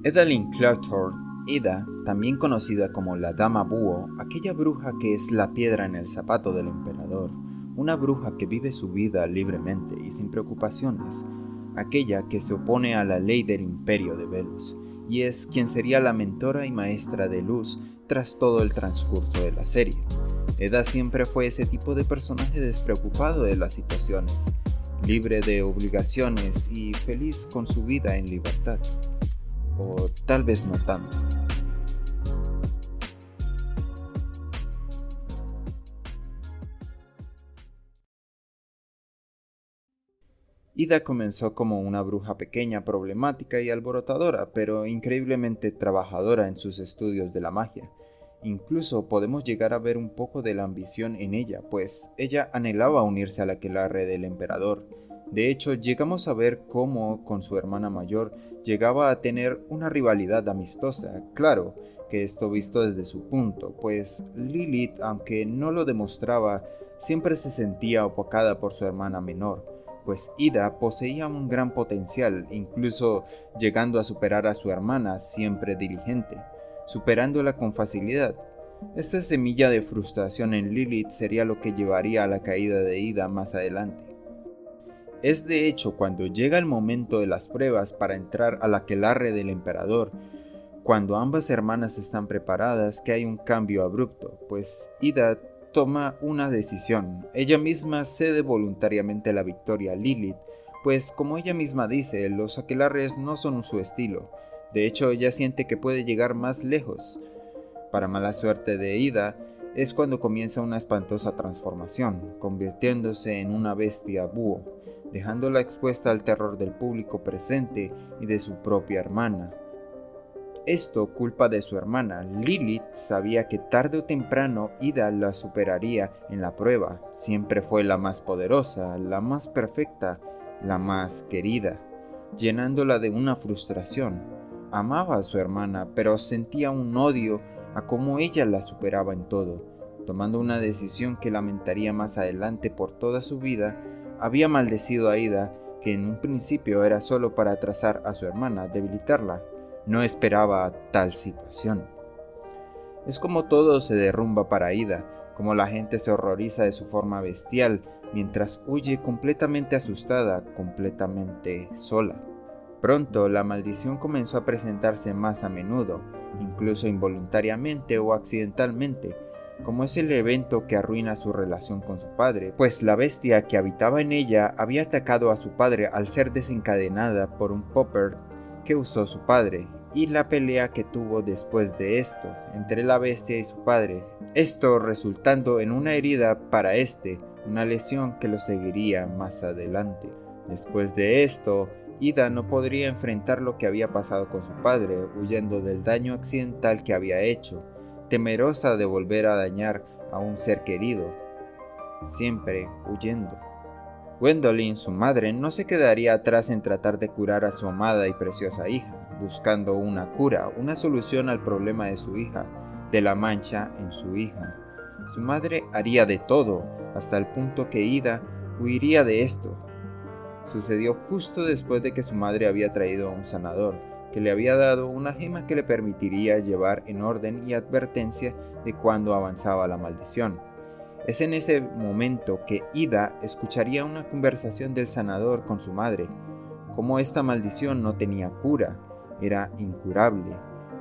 Edaline Cluthorne, Ida, también conocida como la Dama Búho, aquella bruja que es la piedra en el zapato del emperador, una bruja que vive su vida libremente y sin preocupaciones, aquella que se opone a la ley del imperio de Velos, y es quien sería la mentora y maestra de Luz tras todo el transcurso de la serie. Eda siempre fue ese tipo de personaje despreocupado de las situaciones, libre de obligaciones y feliz con su vida en libertad. O tal vez no tanto. Ida comenzó como una bruja pequeña, problemática y alborotadora, pero increíblemente trabajadora en sus estudios de la magia. Incluso podemos llegar a ver un poco de la ambición en ella, pues ella anhelaba unirse a la aquelarre del emperador. De hecho, llegamos a ver cómo con su hermana mayor llegaba a tener una rivalidad amistosa. Claro que esto visto desde su punto, pues Lilith, aunque no lo demostraba, siempre se sentía opacada por su hermana menor, pues Ida poseía un gran potencial, incluso llegando a superar a su hermana, siempre diligente, superándola con facilidad. Esta semilla de frustración en Lilith sería lo que llevaría a la caída de Ida más adelante. Es de hecho cuando llega el momento de las pruebas para entrar al aquelarre del emperador, cuando ambas hermanas están preparadas, que hay un cambio abrupto, pues Ida toma una decisión. Ella misma cede voluntariamente la victoria a Lilith, pues como ella misma dice, los aquelarres no son su estilo. De hecho, ella siente que puede llegar más lejos. Para mala suerte de Ida, es cuando comienza una espantosa transformación, convirtiéndose en una bestia búho, dejándola expuesta al terror del público presente y de su propia hermana. Esto culpa de su hermana. Lilith sabía que tarde o temprano Ida la superaría en la prueba. Siempre fue la más poderosa, la más perfecta, la más querida, llenándola de una frustración. Amaba a su hermana, pero sentía un odio a cómo ella la superaba en todo. Tomando una decisión que lamentaría más adelante por toda su vida, había maldecido a Ida, que en un principio era solo para atrasar a su hermana, debilitarla. No esperaba tal situación. Es como todo se derrumba para Ida, como la gente se horroriza de su forma bestial, mientras huye completamente asustada, completamente sola. Pronto la maldición comenzó a presentarse más a menudo, incluso involuntariamente o accidentalmente, como es el evento que arruina su relación con su padre, pues la bestia que habitaba en ella había atacado a su padre al ser desencadenada por un popper que usó su padre, y la pelea que tuvo después de esto entre la bestia y su padre, esto resultando en una herida para este, una lesión que lo seguiría más adelante. Después de esto, Ida no podría enfrentar lo que había pasado con su padre, huyendo del daño accidental que había hecho, temerosa de volver a dañar a un ser querido, siempre huyendo. Gwendolyn, su madre, no se quedaría atrás en tratar de curar a su amada y preciosa hija, buscando una cura, una solución al problema de su hija, de la mancha en su hija. Su madre haría de todo, hasta el punto que Ida huiría de esto. Sucedió justo después de que su madre había traído a un sanador, que le había dado una gema que le permitiría llevar en orden y advertencia de cuando avanzaba la maldición. Es en ese momento que Ida escucharía una conversación del sanador con su madre, como esta maldición no tenía cura, era incurable,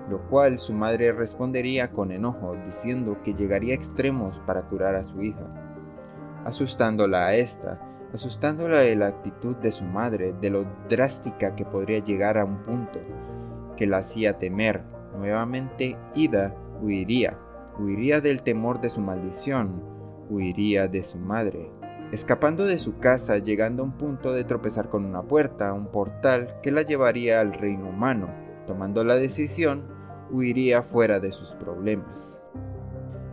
lo cual su madre respondería con enojo, diciendo que llegaría a extremos para curar a su hija, asustándola a esta, asustándola de la actitud de su madre, de lo drástica que podría llegar a un punto que la hacía temer. Nuevamente Ida huiría del temor de su maldición, huiría de su madre, escapando de su casa, llegando a un punto de tropezar con una puerta, un portal que la llevaría al reino humano. Tomando la decisión, huiría fuera de sus problemas.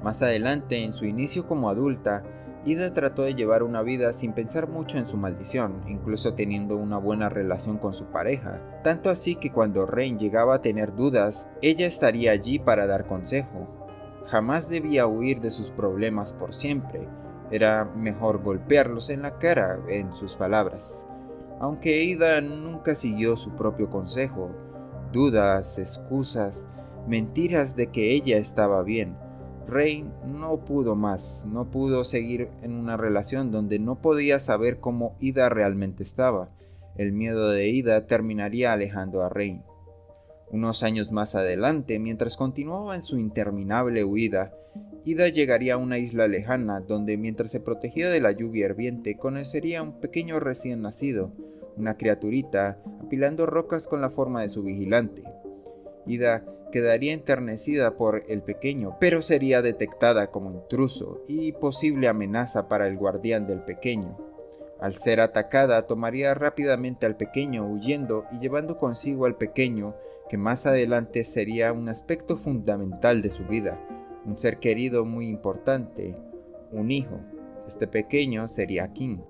Más adelante, en su inicio como adulta, Ida trató de llevar una vida sin pensar mucho en su maldición, incluso teniendo una buena relación con su pareja, tanto así que cuando Rain llegaba a tener dudas, ella estaría allí para dar consejo. Jamás debía huir de sus problemas por siempre, era mejor golpearlos en la cara, en sus palabras. Aunque Ida nunca siguió su propio consejo, dudas, excusas, mentiras de que ella estaba bien. Rain no pudo más, no pudo seguir en una relación donde no podía saber cómo Ida realmente estaba. El miedo de Ida terminaría alejando a Rain. Unos años más adelante, mientras continuaba en su interminable huida, Ida llegaría a una isla lejana donde, mientras se protegía de la lluvia hirviente, conocería a un pequeño recién nacido, una criaturita, apilando rocas con la forma de su vigilante. Ida quedaría enternecida por el pequeño, pero sería detectada como intruso y posible amenaza para el guardián del pequeño. Al ser atacada, tomaría rápidamente al pequeño, huyendo y llevando consigo al pequeño, que más adelante sería un aspecto fundamental de su vida, un ser querido muy importante, un hijo. Este pequeño sería Kim.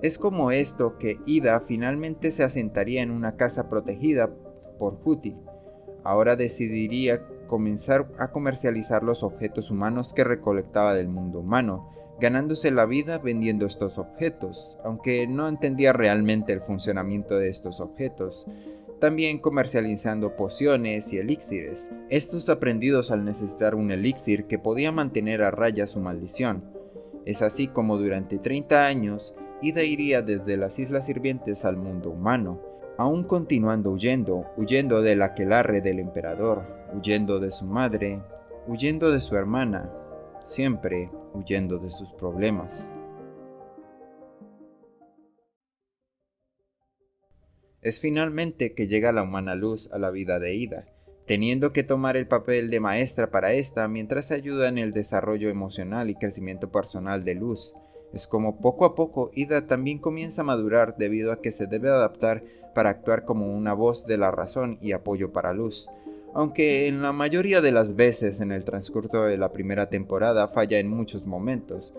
Es como esto que Ida finalmente se asentaría en una casa protegida por Huti. Ahora decidiría comenzar a comercializar los objetos humanos que recolectaba del mundo humano, ganándose la vida vendiendo estos objetos, aunque no entendía realmente el funcionamiento de estos objetos. También comercializando pociones y elixires, estos aprendidos al necesitar un elixir que podía mantener a raya su maldición. Es así como durante 30 años, Ida iría desde las Islas Sirvientes al mundo humano, aún continuando huyendo del aquelarre del emperador, huyendo de su madre, huyendo de su hermana, siempre huyendo de sus problemas. Es finalmente que llega la humana Luz a la vida de Ida, teniendo que tomar el papel de maestra para esta mientras ayuda en el desarrollo emocional y crecimiento personal de Luz. Es como poco a poco Ida también comienza a madurar debido a que se debe adaptar para actuar como una voz de la razón y apoyo para Luz, aunque en la mayoría de las veces en el transcurso de la primera temporada falla en muchos momentos,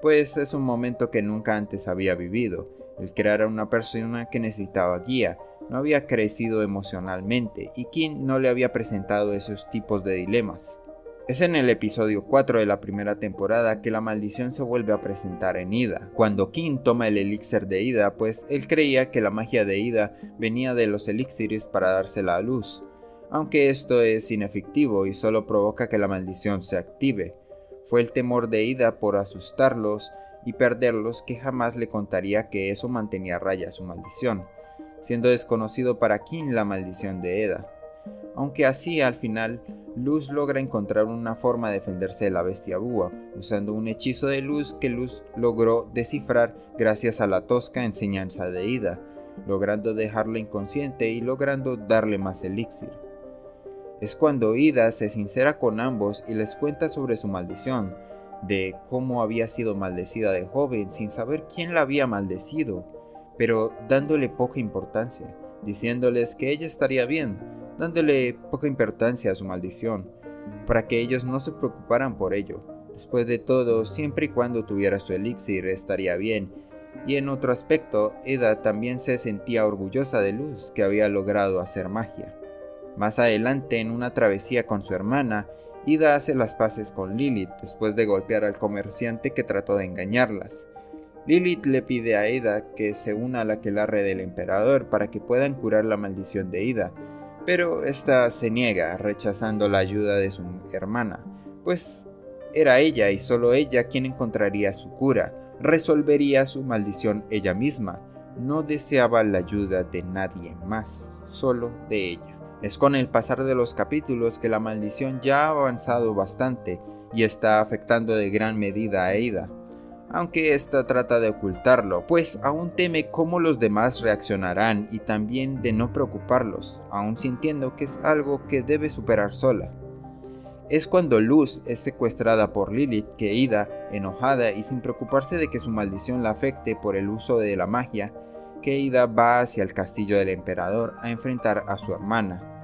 pues es un momento que nunca antes había vivido. El crear a una persona que necesitaba guía, no había crecido emocionalmente y Kim no le había presentado esos tipos de dilemas. Es en el episodio 4 de la primera temporada que la maldición se vuelve a presentar en Ida, cuando Kim toma el elixir de Ida, pues él creía que la magia de Ida venía de los elixires para dársela a Luz, aunque esto es inefectivo y solo provoca que la maldición se active. Fue el temor de Ida por asustarlos y perderlos que jamás le contaría que eso mantenía a raya su maldición, siendo desconocido para Kim la maldición de Ida. Aunque así al final, Luz logra encontrar una forma de defenderse de la bestia búho, usando un hechizo de luz que Luz logró descifrar gracias a la tosca enseñanza de Ida, logrando dejarla inconsciente y logrando darle más elixir. Es cuando Ida se sincera con ambos y les cuenta sobre su maldición, de cómo había sido maldecida de joven sin saber quién la había maldecido, pero dándole poca importancia, diciéndoles que ella estaría bien, dándole poca importancia a su maldición, para que ellos no se preocuparan por ello. Después de todo, siempre y cuando tuviera su elixir estaría bien, y en otro aspecto, Ida también se sentía orgullosa de Luz, que había logrado hacer magia. Más adelante, en una travesía con su hermana, Ida hace las paces con Lilith después de golpear al comerciante que trató de engañarlas. Lilith le pide a Ida que se una al aquelarre del emperador para que puedan curar la maldición de Ida, pero esta se niega, rechazando la ayuda de su hermana, pues era ella y solo ella quien encontraría su cura, resolvería su maldición ella misma, no deseaba la ayuda de nadie más, solo de ella. Es con el pasar de los capítulos que la maldición ya ha avanzado bastante y está afectando de gran medida a Ida, aunque ésta trata de ocultarlo, pues aún teme cómo los demás reaccionarán y también de no preocuparlos, aún sintiendo que es algo que debe superar sola. Es cuando Luz es secuestrada por Lilith que Ida, enojada y sin preocuparse de que su maldición la afecte por el uso de la magia, que Ida va hacia el castillo del emperador a enfrentar a su hermana.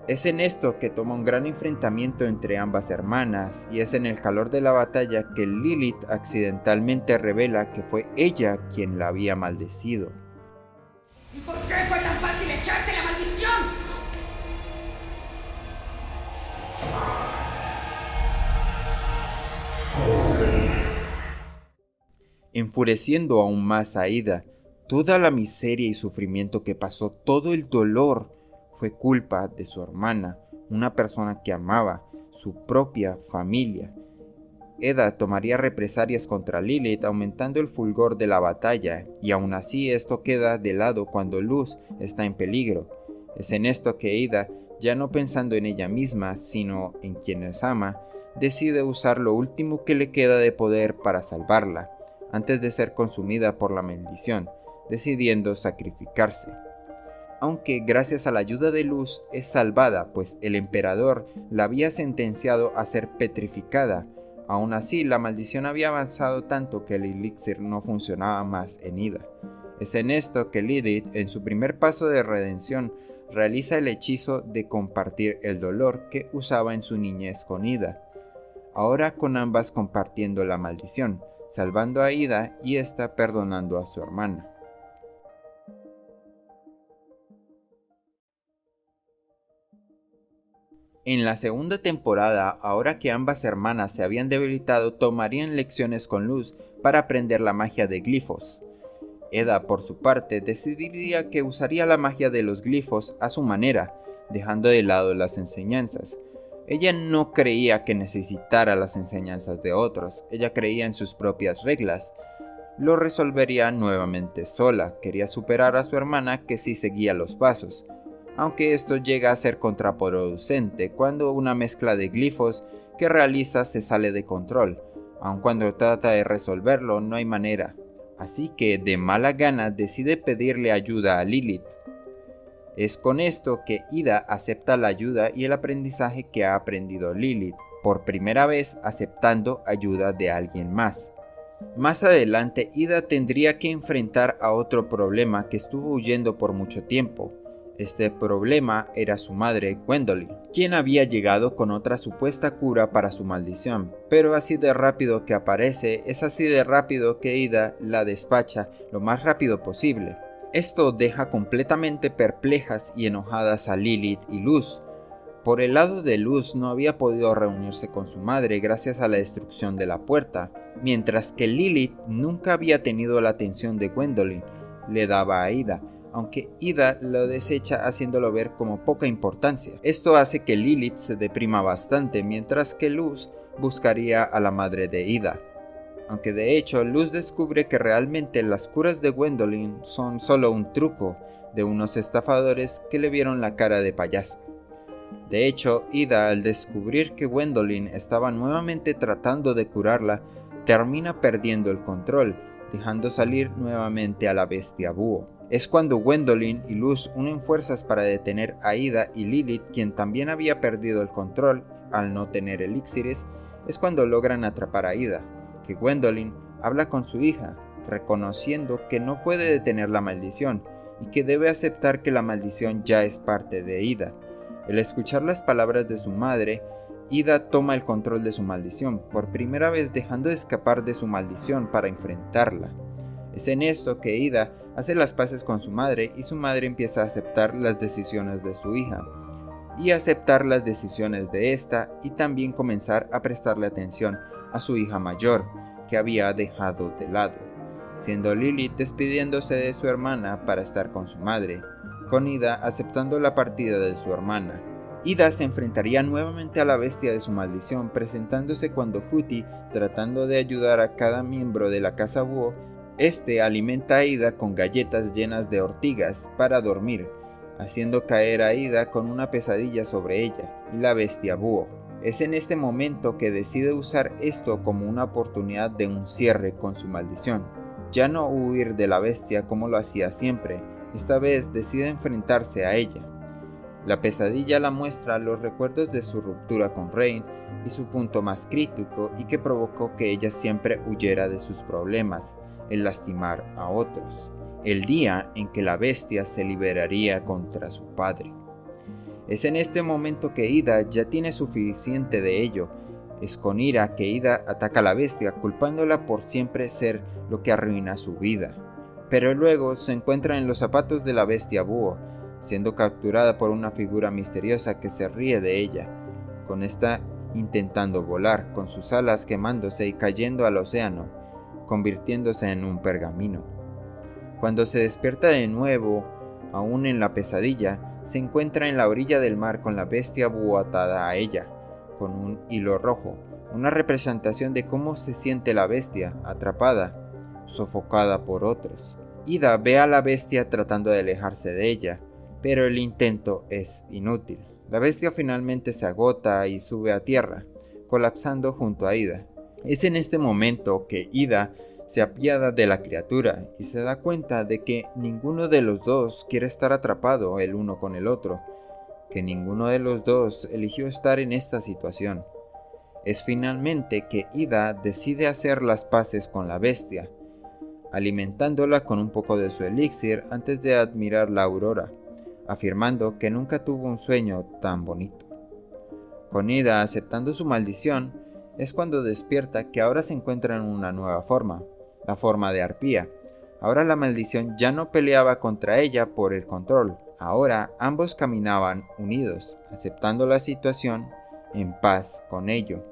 Es en esto que toma un gran enfrentamiento entre ambas hermanas, y es en el calor de la batalla que Lilith accidentalmente revela que fue ella quien la había maldecido. ¿Y por qué fue tan fácil echarte la maldición? Enfureciendo aún más a Ida, toda la miseria y sufrimiento que pasó, todo el dolor, fue culpa de su hermana, una persona que amaba, su propia familia. Eda tomaría represalias contra Lilith, aumentando el fulgor de la batalla, y aún así esto queda de lado cuando Luz está en peligro. Es en esto que Eda, ya no pensando en ella misma, sino en quienes ama, decide usar lo último que le queda de poder para salvarla, antes de ser consumida por la maldición, decidiendo sacrificarse. Aunque gracias a la ayuda de Luz es salvada, pues el emperador la había sentenciado a ser petrificada. Aún así, la maldición había avanzado tanto que el elixir no funcionaba más en Ida. Es en esto que Lilith, en su primer paso de redención, realiza el hechizo de compartir el dolor que usaba en su niñez con Ida, ahora con ambas compartiendo la maldición, salvando a Ida y esta perdonando a su hermana. En la segunda temporada, ahora que ambas hermanas se habían debilitado, tomarían lecciones con Luz para aprender la magia de glifos. Eda, por su parte, decidiría que usaría la magia de los glifos a su manera, dejando de lado las enseñanzas. Ella no creía que necesitara las enseñanzas de otros, ella creía en sus propias reglas. Lo resolvería nuevamente sola, quería superar a su hermana que sí seguía los pasos. Aunque esto llega a ser contraproducente cuando una mezcla de glifos que realiza se sale de control, aun cuando trata de resolverlo no hay manera, así que de mala gana decide pedirle ayuda a Lilith. Es con esto que Ida acepta la ayuda y el aprendizaje que ha aprendido Lilith, por primera vez aceptando ayuda de alguien más. Más adelante Ida tendría que enfrentar a otro problema que estuvo huyendo por mucho tiempo. Este problema era su madre, Gwendolyn, quien había llegado con otra supuesta cura para su maldición, pero así de rápido que aparece, es así de rápido que Ida la despacha lo más rápido posible. Esto deja completamente perplejas y enojadas a Lilith y Luz. Por el lado de Luz no había podido reunirse con su madre gracias a la destrucción de la puerta, mientras que Lilith nunca había tenido la atención de Gwendolyn, le daba a Ida, aunque Ida lo desecha haciéndolo ver como poca importancia. Esto hace que Lilith se deprima bastante, mientras que Luz buscaría a la madre de Ida. Aunque de hecho Luz descubre que realmente las curas de Gwendolyn son solo un truco de unos estafadores que le vieron la cara de payaso. De hecho, Ida, al descubrir que Gwendolyn estaba nuevamente tratando de curarla, termina perdiendo el control, dejando salir nuevamente a la bestia búho. Es cuando Gwendolyn y Luz unen fuerzas para detener a Ida y Lilith, quien también había perdido el control al no tener elixires, es cuando logran atrapar a Ida, que Gwendolyn habla con su hija, reconociendo que no puede detener la maldición y que debe aceptar que la maldición ya es parte de Ida. Al escuchar las palabras de su madre, Ida toma el control de su maldición, por primera vez dejando de escapar de su maldición para enfrentarla. Es en esto que Ida hace las paces con su madre y su madre empieza a aceptar las decisiones de su hija, y aceptar las decisiones de esta y también comenzar a prestarle atención a su hija mayor, que había dejado de lado, siendo Lilith despidiéndose de su hermana para estar con su madre, con Ida aceptando la partida de su hermana. Ida se enfrentaría nuevamente a la bestia de su maldición, presentándose cuando Huti, tratando de ayudar a cada miembro de la casa búho, alimenta a Ida con galletas llenas de ortigas para dormir, haciendo caer a Ida con una pesadilla sobre ella y la bestia búho. Es en este momento que decide usar esto como una oportunidad de un cierre con su maldición. Ya no huir de la bestia como lo hacía siempre, esta vez decide enfrentarse a ella. La pesadilla la muestra los recuerdos de su ruptura con Rain y su punto más crítico y que provocó que ella siempre huyera de sus problemas, el lastimar a otros, el día en que la bestia se liberaría contra su padre. Es en este momento que Ida ya tiene suficiente de ello. Es con ira que Ida ataca a la bestia, culpándola por siempre ser lo que arruina su vida. Pero luego se encuentra en los zapatos de la bestia búho, siendo capturada por una figura misteriosa que se ríe de ella, con esta intentando volar, con sus alas quemándose y cayendo al océano, convirtiéndose en un pergamino. Cuando se despierta de nuevo, aún en la pesadilla, se encuentra en la orilla del mar con la bestia búho atada a ella, con un hilo rojo, una representación de cómo se siente la bestia, atrapada, sofocada por otros. Ida ve a la bestia tratando de alejarse de ella, pero el intento es inútil. La bestia finalmente se agota y sube a tierra, colapsando junto a Ida. Es en este momento que Ida se apiada de la criatura y se da cuenta de que ninguno de los dos quiere estar atrapado el uno con el otro, que ninguno de los dos eligió estar en esta situación. Es finalmente que Ida decide hacer las paces con la bestia, alimentándola con un poco de su elixir antes de admirar la aurora, afirmando que nunca tuvo un sueño tan bonito. Con Ida aceptando su maldición, es cuando despierta que ahora se encuentra en una nueva forma, la forma de arpía. Ahora la maldición ya no peleaba contra ella por el control, ahora ambos caminaban unidos, aceptando la situación en paz con ello.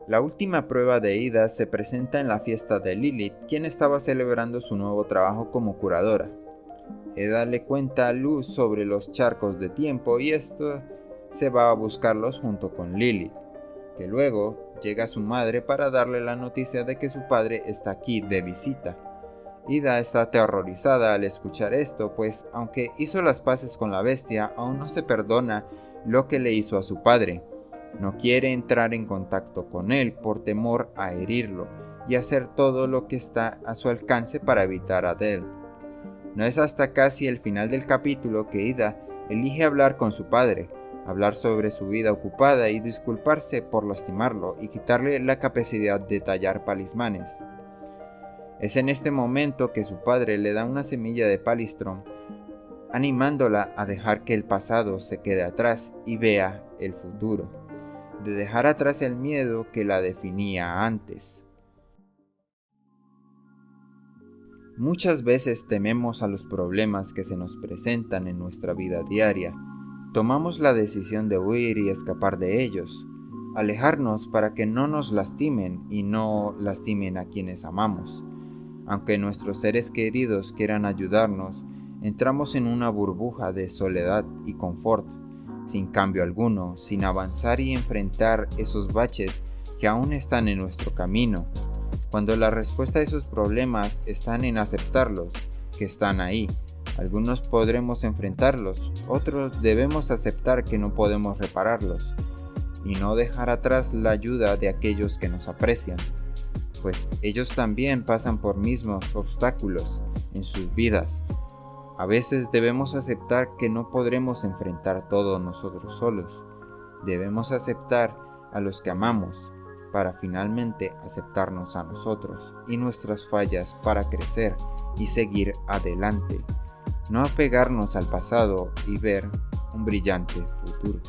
La última prueba de Ida se presenta en la fiesta de Lilith, quien estaba celebrando su nuevo trabajo como curadora. Ida le cuenta a Luz sobre los charcos de tiempo y esto se va a buscarlos junto con Lilith, que luego llega su madre para darle la noticia de que su padre está aquí de visita. Ida está aterrorizada al escuchar esto, pues aunque hizo las paces con la bestia, aún no se perdona lo que le hizo a su padre. No quiere entrar en contacto con él por temor a herirlo y hacer todo lo que está a su alcance para evitar a él. No es hasta casi el final del capítulo que Ida elige hablar con su padre, hablar sobre su vida ocupada y disculparse por lastimarlo y quitarle la capacidad de tallar talismanes. Es en este momento que su padre le da una semilla de Palistrom, animándola a dejar que el pasado se quede atrás y vea el futuro, de dejar atrás el miedo que la definía antes. Muchas veces tememos a los problemas que se nos presentan en nuestra vida diaria. Tomamos la decisión de huir y escapar de ellos, alejarnos para que no nos lastimen y no lastimen a quienes amamos. Aunque nuestros seres queridos quieran ayudarnos, entramos en una burbuja de soledad y confort, sin cambio alguno, sin avanzar y enfrentar esos baches que aún están en nuestro camino, cuando la respuesta a esos problemas están en aceptarlos, que están ahí. Algunos podremos enfrentarlos, otros debemos aceptar que no podemos repararlos, y no dejar atrás la ayuda de aquellos que nos aprecian, pues ellos también pasan por mismos obstáculos en sus vidas. A veces debemos aceptar que no podremos enfrentar todo nosotros solos. Debemos aceptar a los que amamos para finalmente aceptarnos a nosotros y nuestras fallas para crecer y seguir adelante. No apegarnos al pasado y ver un brillante futuro.